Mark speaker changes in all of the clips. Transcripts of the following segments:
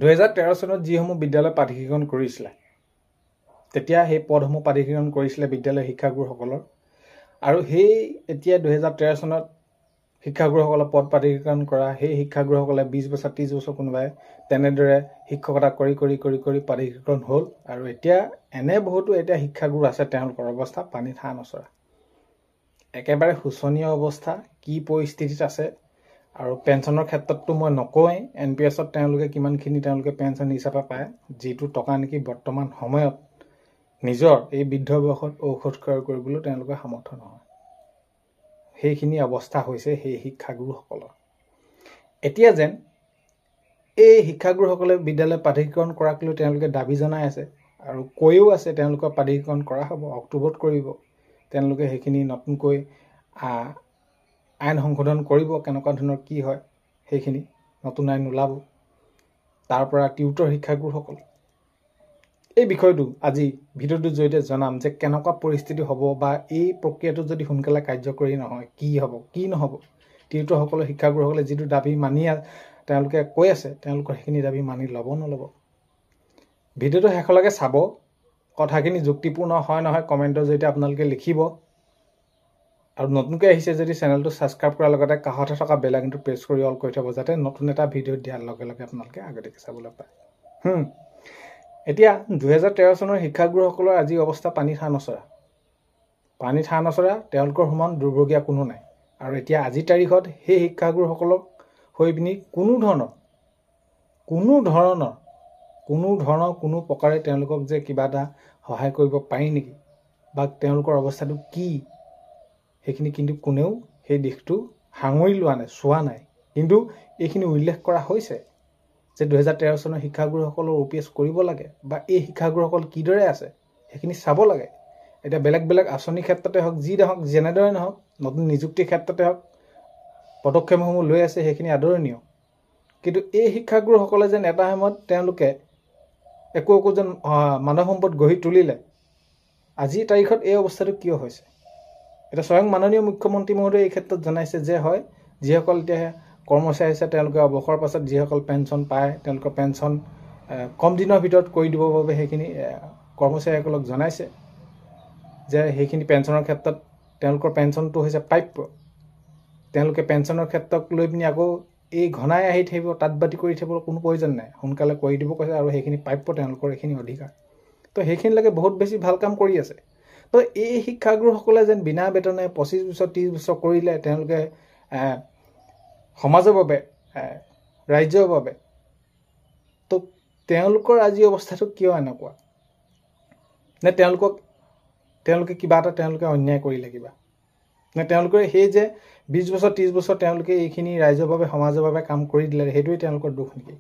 Speaker 1: 2013 চনত যিসমূহ বিদ্যালয় প্ৰাধিকৰণ কৰিছিলে তেতিয়া সেই পদসমূহ প্ৰাধিকৰণ কৰিছিলে বিদ্যালয় শিক্ষাগুৰুসকলৰ আৰু সেই এতিয়া 2013 চনত শিক্ষাগুৰুসকলৰ পদ প্ৰাধিকৰণ কৰা সেই শিক্ষাগুৰুসকলে 20 বছৰ 30 বছৰ কোনোবাই তেনেদৰে শিক্ষকতা কৰি প্ৰাধিকৰণ হ'ল আৰু এতিয়া এনে বহুতো এতিয়া শিক্ষাগুৰু আছে তেওঁলোকৰ অৱস্থা পানীত হাঁহ নচৰা একেবাৰে শোচনীয় অৱস্থা কি পৰিস্থিতিত আছে আৰু পেঞ্চনৰ ক্ষেত্ৰতটো মই নকওঁই এনপিএছত তেওঁলোকে কিমানখিনি তেওঁলোকে পেঞ্চন হিচাপে পায় যিটো টকা নেকি বৰ্তমান সময়ত নিজৰ এই বৃদ্ধ বয়সত ঔষধ ক্ৰয় কৰিবলৈ তেওঁলোকে সামৰ্থ্য নহয় সেইখিনি অৱস্থা হৈছে সেই শিক্ষাগুৰুসকলৰ এতিয়া যেন এই শিক্ষাগুৰুসকলে বিদ্যালয় প্ৰাধিকৰণ কৰাক লৈ তেওঁলোকে দাবী জনাই আছে আৰু কৈও আছে তেওঁলোকৰ প্ৰাধিকৰণ কৰা হ'ব অক্টোবৰত কৰিব তেওঁলোকে সেইখিনি নতুনকৈ আইন সংশোধন কৰিব কেনেকুৱা ধৰণৰ কি হয় সেইখিনি নতুন আইন ওলাব তাৰ পৰা টিউটৰ শিক্ষাগুৰুসকল এই বিষয়টো আজি ভিডিঅ'টোৰ জৰিয়তে জনাম যে কেনেকুৱা পৰিস্থিতি হ'ব বা এই প্ৰক্ৰিয়াটো যদি সোনকালে কাৰ্যকৰী নহয় কি হ'ব কি নহ'ব টিউটৰসকলে শিক্ষাগুৰুসকলে যিটো দাবী মানি তেওঁলোকে কৈ আছে তেওঁলোকৰ সেইখিনি দাবী মানি ল'ব নল'ব ভিডিঅ'টো শেষলৈকে চাব কথাখিনি যুক্তিপূৰ্ণ হয় নহয় কমেণ্টৰ জৰিয়তে আপোনালোকে লিখিব আৰু নতুনকৈ আহিছে যদি চেনেলটো ছাবস্ক্ৰাইব কৰাৰ লগতে কাষতে থকা বেল আইকনটো প্ৰেছ কৰি অল কৰি থব যাতে নতুন এটা ভিডিঅ' দিয়াৰ লগে লগে আপোনালোকে আগতীয়াকৈ চাবলৈ পায় এতিয়া 2013 চনৰ শিক্ষাগুৰুসকলৰ আজি অৱস্থা পানীত হাঁহ নচৰা তেওঁলোকৰ সমান দুৰ্ভগীয়া কোনো নাই আৰু এতিয়া আজিৰ তাৰিখত সেই শিক্ষাগুৰুসকলক হৈ পিনি কোনো প্ৰকাৰে তেওঁলোকক যে কিবা এটা সহায় কৰিব পাৰি নেকি বা তেওঁলোকৰ অৱস্থাটো কি সেইখিনি কিন্তু কোনেও সেই দিশটো সাঙুৰি লোৱা নাই চোৱা নাই কিন্তু এইখিনি উল্লেখ কৰা হৈছে যে 2013 চনৰ শিক্ষাগুৰুসকলৰ OPS কৰিব লাগে বা এই শিক্ষাগুৰুসকল কিদৰে আছে সেইখিনি চাব লাগে এটা বেলেগ আঁচনি ক্ষেত্ৰতে হওক যি হওক যেনেদৰে নহওক নতুন নিযুক্তিৰ ক্ষেত্ৰতে হওক পদক্ষেপসমূহ লৈ আছে সেইখিনি আদৰণীয় কিন্তু এই শিক্ষাগুৰুসকলে যেন এটা সময়ত তেওঁলোকে একো যেন মানৱ সম্পদ গঢ়ি তুলিলে আজিৰ তাৰিখত এই অৱস্থাটো কিয় হৈছে এটা স্বয়ং মাননীয় মুখ্যমন্ত্ৰী মহোদয়ে এই ক্ষেত্ৰত জনাইছে যে হয় যিসকল এতিয়া কৰ্মচাৰী আছে তেওঁলোকে অৱসৰৰ পাছত যিসকল পেঞ্চন পায় তেওঁলোকৰ পেঞ্চন কম দিনৰ ভিতৰত কৰি দিবৰ বাবে সেইখিনি কৰ্মচাৰীসকলক জনাইছে যে সেইখিনি পেঞ্চনৰ ক্ষেত্ৰত তেওঁলোকৰ পেঞ্চনটো হৈছে প্ৰাপ্য তেওঁলোকে পেঞ্চনৰ ক্ষেত্ৰক লৈ পিনি আকৌ এই ঘনাই আহি থাকিব তাঁত বাতি কৰি থাকিবলৈ কোনো প্ৰয়োজন নাই সোনকালে কৰি দিব কৈছে আৰু সেইখিনি প্ৰাপ্য তেওঁলোকৰ এইখিনি অধিকাৰ তো সেইখিনিলৈকে বহুত বেছি ভাল কাম কৰি আছে তো এই শিক্ষাগুৰুসকলে যেন বিনা বেতনে 25 বছৰ 30 বছৰ কৰিলে তেওঁলোকে সমাজৰ বাবে ৰাজ্যৰ বাবে তো তেওঁলোকৰ আজি অৱস্থাটো কিয় এনেকুৱা নে তেওঁলোকে কিবা এটা তেওঁলোকে অন্যায় কৰিলে কিবা নে তেওঁলোকে সেই যে 20 বছৰ 30 বছৰ তেওঁলোকে এইখিনি ৰাজ্যৰ বাবে সমাজৰ বাবে কাম কৰি দিলে সেইটোৱে তেওঁলোকৰ দুখ নেকি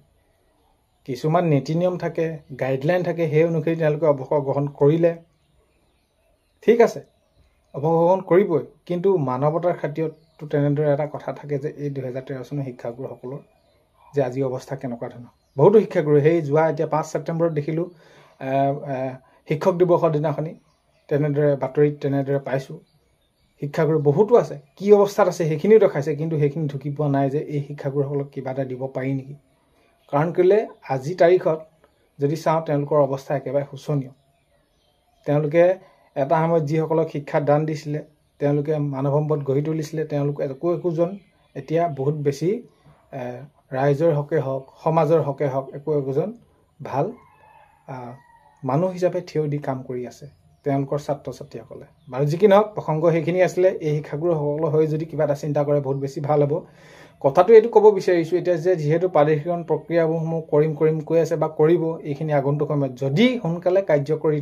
Speaker 1: কিছুমান নীতি নিয়ম থাকে গাইডলাইন থাকে সেই অনুসৰি তেওঁলোকে অৱসৰ গ্ৰহণ কৰিলে ঠিক আছে অৱসৰ গ্ৰহণ কৰিবই কিন্তু মানৱতাৰ খাতিৰতো তেনেদৰে এটা কথা থাকে যে এই 2013 চনৰ শিক্ষাগুৰুসকলৰ যে আজি অৱস্থা কেনেকুৱা ধৰণৰ বহুতো শিক্ষাগুৰু সেই যোৱা এতিয়া 5 ছেপ্টেম্বৰত দেখিলোঁ শিক্ষক দিৱসৰ দিনাখনি তেনেদৰে বাতৰিত তেনেদৰে পাইছোঁ শিক্ষাগুৰু বহুতো আছে কি অৱস্থাত আছে সেইখিনিও দেখাইছে কিন্তু সেইখিনি ঢুকি পোৱা নাই যে এই শিক্ষাগুৰুসকলক কিবা এটা দিব পাৰি নেকি কাৰণ কেলে আজি তাৰিখত যদি চাওঁ তেওঁলোকৰ অৱস্থা একেবাৰে শোচনীয় তেওঁলোকে এটা সময়ত যিসকলক শিক্ষা দান দিছিলে তেওঁলোকে মানৱ সম্পদ গঢ়ি তুলিছিলে তেওঁলোকে একোজন এতিয়া বহুত বেছি ৰাইজৰ হকে হওক সমাজৰ হকে হওক একোজন ভাল মানুহ হিচাপে থিয় দি কাম কৰি আছে তেওঁলোকৰ ছাত্ৰ ছাত্ৰীসকলে বাৰু যি কি নহওক প্ৰসংগ সেইখিনি আছিলে এই শিক্ষাগুৰুসকলৰ হৈ যদি কিবা এটা চিন্তা কৰে বহুত বেছি ভাল হ'ব কথাটো এইটো ক'ব বিচাৰিছোঁ এতিয়া যে যিহেতু প্ৰাধিকৰণ প্ৰক্ৰিয়াসমূহ কৰিম কৈ আছে বা কৰিব এইখিনি আগন্তুক সময়ত যদি সোনকালে কাৰ্যকৰী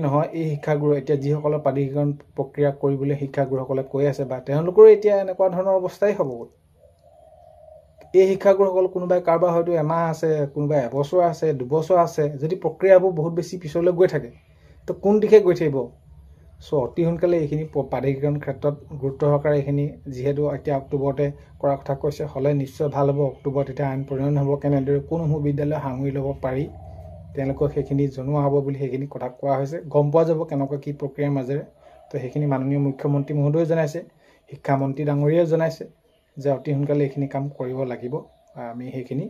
Speaker 1: নহয় এই শিক্ষাগুৰু এতিয়া যিসকলৰ প্ৰাধিকৰণ প্ৰক্ৰিয়া কৰিবলৈ শিক্ষাগুৰুসকলে কৈ আছে বা তেওঁলোকৰ এতিয়া এনেকুৱা ধৰণৰ অৱস্থাই হ'বগৈ এই শিক্ষাগুৰুসকল কোনোবাই কাৰোবাৰ হয়তো এমাহ আছে কোনোবাই এবছৰ আছে 2 বছৰ আছে যদি প্ৰক্ৰিয়াবোৰ বহুত বেছি পিছলৈ গৈ থাকে তো কোন দিশে গৈ থাকিব অতি সোনকালে এইখিনি প্ৰাধিকৰণ ক্ষেত্ৰত গুৰুত্ব সহকাৰে এইখিনি যিহেতু এতিয়া অক্টোবৰতে কৰাৰ কথা কৈছে হ'লে নিশ্চয় ভাল হ'ব অক্টোবৰত এতিয়া আইন প্ৰণয়ন হ'ব কেনেদৰে কোনসমূহ বিদ্যালয় সাঙুৰি ল'ব পাৰি তেওঁলোকক সেইখিনি জনোৱা হ'ব বুলি সেইখিনি কথা কোৱা হৈছে গম পোৱা যাব কেনেকুৱা কি প্ৰক্ৰিয়াৰ মাজেৰে তো সেইখিনি মাননীয় মুখ্যমন্ত্ৰী মহোদয়ে জনাইছে শিক্ষামন্ত্ৰী ডাঙৰীয়াও জনাইছে যে অতি সোনকালে এইখিনি কাম কৰিব লাগিব আমি সেইখিনি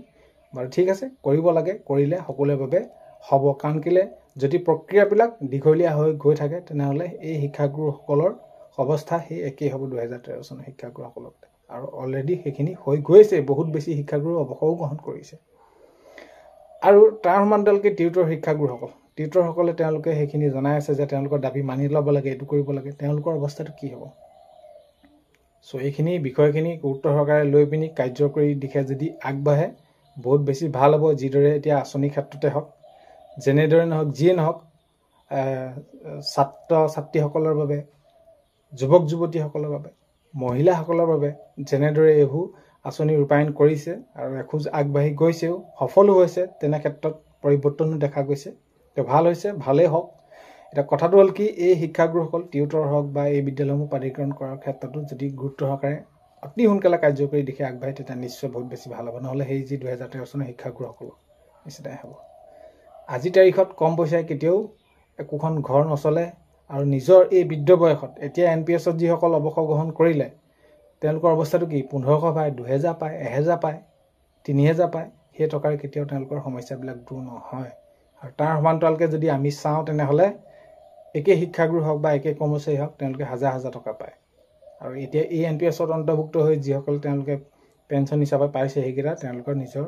Speaker 1: বাৰু ঠিক আছে কৰিব লাগে, কৰিলে সকলোৰে বাবে হ'ব। কাৰণ কেলৈ যদি প্ৰক্ৰিয়াবিলাক দীঘলীয়া হৈ গৈ থাকে তেনেহ'লে এই শিক্ষাগুৰুসকলৰ অৱস্থা সেই একেই হ'ব 2013 চনৰ শিক্ষাগুৰুসকলৰ। আৰু অলৰেডি সেইখিনি হৈ গৈছে, বহুত বেছি শিক্ষাগুৰু অৱসৰো গ্ৰহণ কৰিছে। আৰু তাৰ সমান্তৰালকৈ টিউটৰ টিউটৰসকলে তেওঁলোকে সেইখিনি জনাই আছে যে তেওঁলোকৰ দাবী মানি ল'ব লাগে, এইটো কৰিব লাগে। তেওঁলোকৰ অৱস্থাটো কি হ'ব? চ' এইখিনি বিষয়খিনি গুৰুত্ব সহকাৰে লৈ পিনি কাৰ্যকৰী দিশে যদি আগবাঢ়ে বহুত বেছি ভাল হ'ব। যিদৰে এতিয়া আঁচনিৰ ক্ষেত্ৰতে হওক, যেনেদৰে নহওক, যিয়ে নহওক, ছাত্ৰ ছাত্ৰীসকলৰ বাবে, যুৱক যুৱতীসকলৰ বাবে, মহিলাসকলৰ বাবে যেনেদৰে এইবোৰ আঁচনি ৰূপায়ণ কৰিছে আৰু এখোজ আগবাঢ়ি গৈছেও, সফলো হৈছে, তেনে ক্ষেত্ৰত পৰিৱৰ্তনো দেখা গৈছে। তো ভাল হৈছে, ভালেই হওক। এতিয়া কথাটো হ'ল কি, এই শিক্ষাগুৰুসকল টিউটৰ হওক বা এই বিদ্যালয়সমূহ প্ৰাধিকৰণ কৰাৰ ক্ষেত্ৰতো যদি গুৰুত্ব সহকাৰে অতি সোনকালে কাৰ্যকৰী দিশে আগবাঢ়ে তেতিয়া নিশ্চয় বহুত বেছি ভাল হ'ব। নহ'লে সেই যি 2013 চনৰ শিক্ষাগুৰুসকলৰ নিচিনাই হ'ব। আজিৰ তাৰিখত কম পইচাই কেতিয়াও একোখন ঘৰ নচলে। আৰু নিজৰ এই বৃদ্ধ বয়সত এতিয়া NPSত যিসকল অৱসৰ গ্ৰহণ কৰিলে তেওঁলোকৰ অৱস্থাটো কি? 1500 পায়, 2000 পায়, 1000 পায়, 3000 পায়। সেই টকাৰে কেতিয়াও তেওঁলোকৰ সমস্যাবিলাক দূৰ নহয়। আৰু তাৰ সমান্তৰালকৈ যদি আমি চাওঁ তেনেহ'লে একে শিক্ষাগুৰু হওক বা একে কৰ্মচাৰী হওক তেওঁলোকে হাজাৰ হাজাৰ টকা পায়। আৰু এতিয়া এই NPSত অন্তৰ্ভুক্ত হৈ যিসকল তেওঁলোকে পেঞ্চন হিচাপে পাইছে সেইকেইটা তেওঁলোকৰ নিজৰ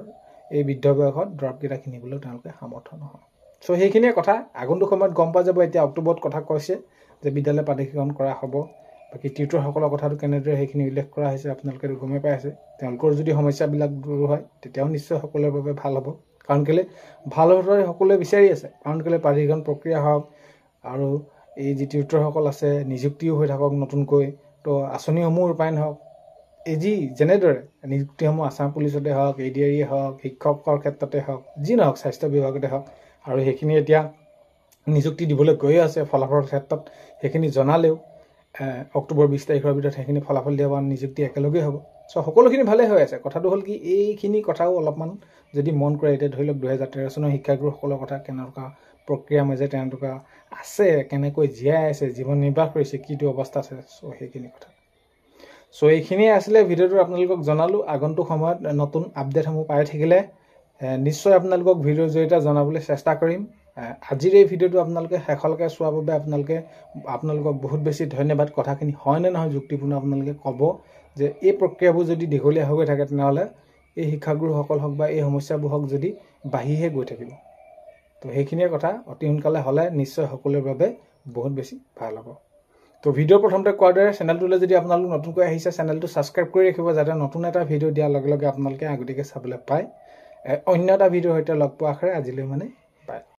Speaker 1: এই বৃদ্ধ বয়সত দৰৱকেইটা কিনিবলৈ তেওঁলোকে সামৰ্থ্য নহয়। চ' সেইখিনিয়ে কথা। আগন্তুক সময়ত গম পোৱা যাব। এতিয়া অক্টোবৰত কথা কৈছে যে বিদ্যালয় প্ৰাধিকৰণ কৰা হ'ব। বাকী টিউটৰসকলৰ কথাটো কেনেদৰে সেইখিনি উল্লেখ কৰা হৈছে আপোনালোকে গমেই পাই আছে। তেওঁলোকৰ যদি সমস্যাবিলাক দূৰ হয় তেতিয়াও নিশ্চয় সকলোৰে বাবে ভাল হ'ব। কাৰণ কেলৈ ভাল হোৱাটোৱে সকলোৱে বিচাৰি আছে। কাৰণ কেলৈ প্ৰাধিকৰণ প্ৰক্ৰিয়া হওক আৰু এই যি টিউটৰসকল আছে নিযুক্তিও হৈ থাকক নতুনকৈ, তো আঁচনিসমূহ ৰূপায়ণ হওক। এই যি যেনেদৰে নিযুক্তিসমূহ আছাম পুলিচতে হওক, ADRE হওক, শিক্ষকৰ ক্ষেত্ৰতে হওক, যি নহওক স্বাস্থ্য বিভাগতে হওক, আৰু সেইখিনি এতিয়া নিযুক্তি দিবলৈ গৈয়ে আছে। ফলাফলৰ ক্ষেত্ৰত সেইখিনি জনালেও অক্টোবৰ 20 তাৰিখৰ ভিতৰত সেইখিনি ফলাফল দিয়া বা নিযুক্তি একেলগেই হ'ব। চ' সকলোখিনি ভালেই হৈ আছে। কথাটো হ'ল কি, এইখিনি কথাও অলপমান যদি মন কৰে, এতিয়া ধৰি লওক 2013 চনৰ শিক্ষাগুৰুসকলৰ কথা কেনেকুৱা প্ৰক্ৰিয়াৰ মাজে তেওঁলোকে আছে, কেনেকৈ জীয়াই আছে, জীৱন নিৰ্বাহ কৰিছে, কিটো অৱস্থা আছে। চ' সেইখিনি কথা। চ' এইখিনিয়ে আছিলে ভিডিঅ'টো আপোনালোকক জনালোঁ। আগন্তুক সময়ত নতুন আপডেটসমূহ পাই থাকিলে নিশ্চয় আপোনালোকক ভিডিঅ'ৰ জৰিয়তে জনাবলৈ চেষ্টা কৰিম। আজিৰ এই ভিডিঅ'টো আপোনালোকে শেষলৈকে চোৱাৰ বাবে আপোনালোকক বহুত বেছি ধন্যবাদ। কথাখিনি হয়নে নহয় যুক্তিপূৰ্ণ আপোনালোকে ক'ব যে এই প্ৰক্ৰিয়াবোৰ যদি দীঘলীয়া হৈ গৈ থাকে তেনেহ'লে এই শিক্ষাগুৰুসকল হওক বা এই সমস্যাবোৰ হওক যদি বাঢ়িহে গৈ থাকিব। তো সেইখিনিয়ে কথা। অতি সোনকালে হ'লে নিশ্চয় সকলোৰে বাবে বহুত বেছি ভাল হ'ব। তো ভিডিঅ' প্ৰথমতে কোৱাৰ দৰে চেনেলটোলৈ যদি আপোনালোক নতুনকৈ আহিছে চেনেলটো ছাবস্ক্ৰাইব কৰি ৰাখিব, যাতে নতুন এটা ভিডিঅ' দিয়াৰ লগে লগে আপোনালোকে আগতীয়াকৈ চাবলৈ পায়। অন্য এটা ভিডিঅ'ৰ সৈতে লগ পোৱাৰ আশাৰে আজিলৈ বাই।